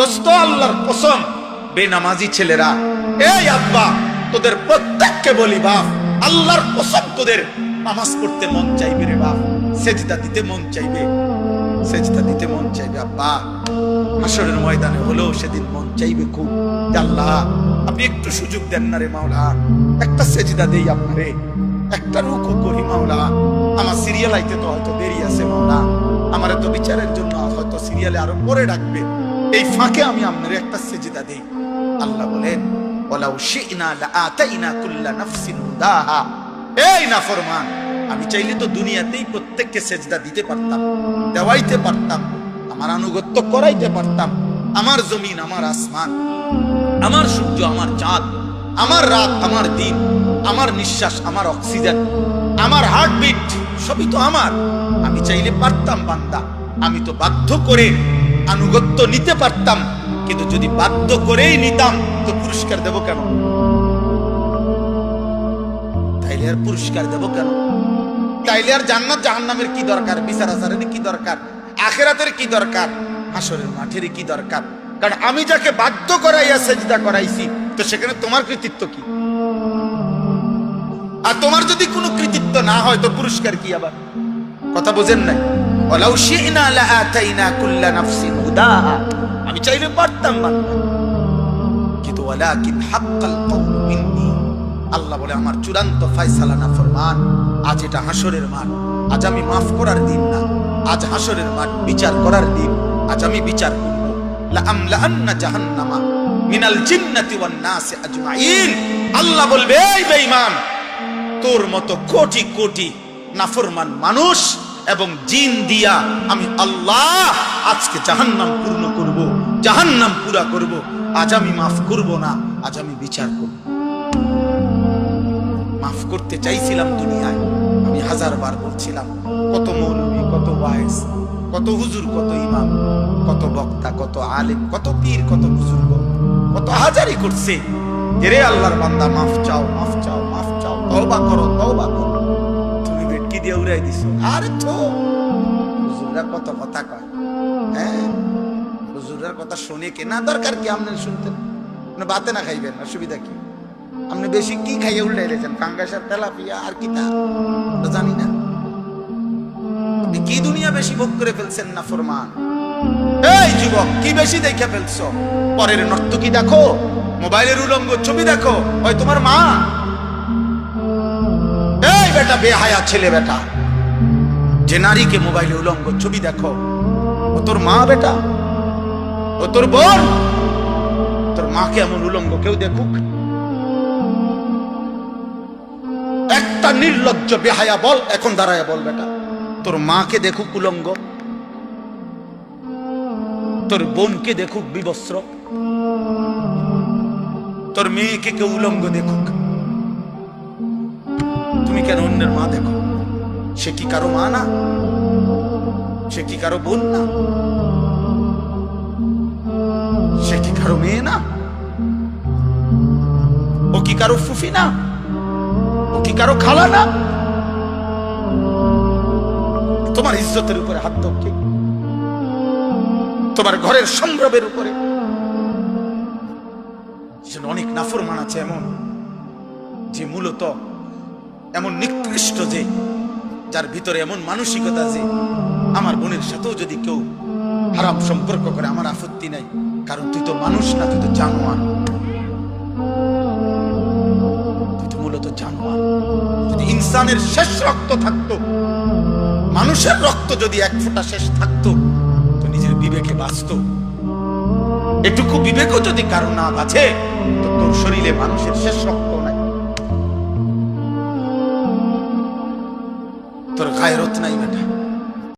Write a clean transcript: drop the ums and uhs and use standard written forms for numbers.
দোস্ত আল্লাহর কসম, বেনামাজি ছেলেরা, এই আব্বা তোদের প্রত্যেককে বলি বাপ, আল্লাহর কসম তোদের নামাজ পড়তে মন চাইবে রে বাপ, সেজদা দিতে মন চাইবে, সেজদা দিতে মন চাইবে আব্বা। হাসরের ময়দানে হলো সেদিন মন চাইবে খুব, আল্লাহ আপনি একটু সুযোগ দেন না রে মাওলা, একটা সেজদা দেই আপনারে, একটা রুকু করি মাওলা। আমার সিরিয়াল আইতে তো হয়তো দেরি আছে মাওলা, আমার তো বিচারের জন্য হয়তো সিরিয়ালে আরো পরে ডাকবে, এই ফাঁকে আমি আপনারে একটা সেজদা দেই। আল্লাহ বলেন ওয়ালাউ শি'না লাআতাইনা কুল্লা নাফসিন হুদাহা। এই নাফরমান, আমি চাইলে তো দুনিয়াতেই প্রত্যেককে সেজদা দিতে পারতাম, দেওয়াইতে পারতাম, আমার আনুগত্য করাইতে পারতাম। আমার জমিন, আমার আসমান, আমার সূর্য, আমার চাঁদ, আমার রাত, আমার দিন, আমার নিঃশ্বাস, আমার অক্সিজেন, আমার হার্টবিট, সবই তো আমার। আমি চাইলে পারতাম বান্দা, আমি তো বাধ্য করে আনুগত্য নিতে পারতাম, কিন্তু যদি বাধ্য করেই নিতাম তো পুরস্কার দেব কেন? তাইলে আর পুরস্কার দেব কেন? তাইলে আর জান্নাত জাহান্নামের কি দরকার? বিচার আচারের কি দরকার? আখিরাতের কি দরকার? হাসরের মাঠের কি দরকার? কারণ আমি যাকে বাধ্য করাইয়া সেজদা করাইছি, তো সেখানে তোমার কৃতিত্ব কি? আর তোমার যদি কোনো কৃতিত্ব না হয় তো পুরস্কার কি? আবার কথা বোঝেন নাই? ওয়ালাউ শি'না লাআতাইনা কুল্লা নাফসিন হুদাহা। আমি চাইলে পারতাম বান্দা, কিন্তু ওয়ালাকিন হাক্কাল কওলু মিন্নি। আল্লাহ বলে আমার চূড়ান্ত ফয়সালা না ফরমান। আজ এটা হাসরের মাঠ, আজ আমি মাফ করার দিন না, আজ হাসরের মাঠ বিচার করার দিন। আজ আমি বিচার করব। লাআমলাআন্না জাহান্নামা মিনাল জিন্নাতি ওয়ান নাসি আজমাইন। আল্লাহ বলবে এই বেঈমান, তোর মতো কোটি কোটি নাফরমান মানুষ এবং জিন দিয়া আমি আল্লাহ আজকে জাহান্নাম পূর্ণ করব, জাহান্নাম পুরা করব। আজ আমি মাফ করব না, আজ আমি বিচার করব। মাফ করতে চাইছিলাম দুনিয়ায়, আমি হাজারবার বলছিলাম, কত মৌলবী, কত ওয়াইজ, কত হুজুর, কত ইমাম, কত বক্তা, কত আলেম, কত পীর, কত বুজুর্গ, কত হাজারি করছে, এরে আল্লাহর বান্দা মাফ চাও, মাফ চাও, মাফ চাও, তওবা করো, তওবা করো। তুমি বেটকি দিয়ে উড়াই দিছো। আরে তো হুজুররা কত কথা কয়, হ্যাঁ হুজুরের কথা শুনে কে না দরকার কি? আপনি শুনতেন না, বাতে না খাইবেন, অসুবিধা কি? আপনি বেশি কি খাইয়ে উল্টাই রেখেছেন? ফাঙ্গাসের তেলাপিয়া আর কি তা জানি না। আপনি কি দুনিয়া বেশি ভোগ করে ফেলছেন না ফরমান? এই যুবক, কি বেশি দেখে ফেলছো? পরের নর্তকী দেখো, মোবাইলের উলঙ্গ ছবি দেখো, হয় তোমার মা। এই বেটা বেহায়া ছেলে বেটা, যে নারীকে মোবাইলে উলঙ্গ ছবি দেখো, ও তোর মা বেটা, ও তোর বোন? তোর মাকে এমন উলঙ্গ কেউ দেখুক? একটা নির্লজ্জ বেহায়া বল, এখন দাঁড়ায় বল বেটা, তোর মাকে দেখুক উলঙ্গ, তোর বোনকে দেখুক বিবস্ত্র, তোর মেয়েকে কেউ উলঙ্গ দেখুক, তুমি কেন অন্যের মা দেখো? সে কি কারো মা না? সে কি কারো বোন না? সে কি কারো মেয়ে না? ও কি কারো ফুফি না? ও কি কারো খালা না? তোমার ইজ্জতের উপরে হাত দাও কে? তোমার ঘরের সম্ভ্রমের উপরে। অনেক নাফরমান আছে এমন, যে মূলত এমন নিকৃষ্ট, যে যার ভিতরে এমন মানসিকতা যে আমার বোনের সাথেও যদি কেউ হারাম সম্পর্ক করে আমার আপত্তি নাই, কারণ তুই তো মানুষ না, তুই তো জানোয়ার, তুই তো মূলত জানোয়ার। যদি ইনসানের শেষ রক্ত থাকতো, মানুষের রক্ত যদি এক ফোঁটা শেষ থাকতো, তো নিজের বিবেকে বাঁচত। এটুকু বিবেকও যদি কারো না বাঁচে, তো তোর শরীরে মানুষের শেষ রক্ত নাই, তোর গায়রত নাই বেটা।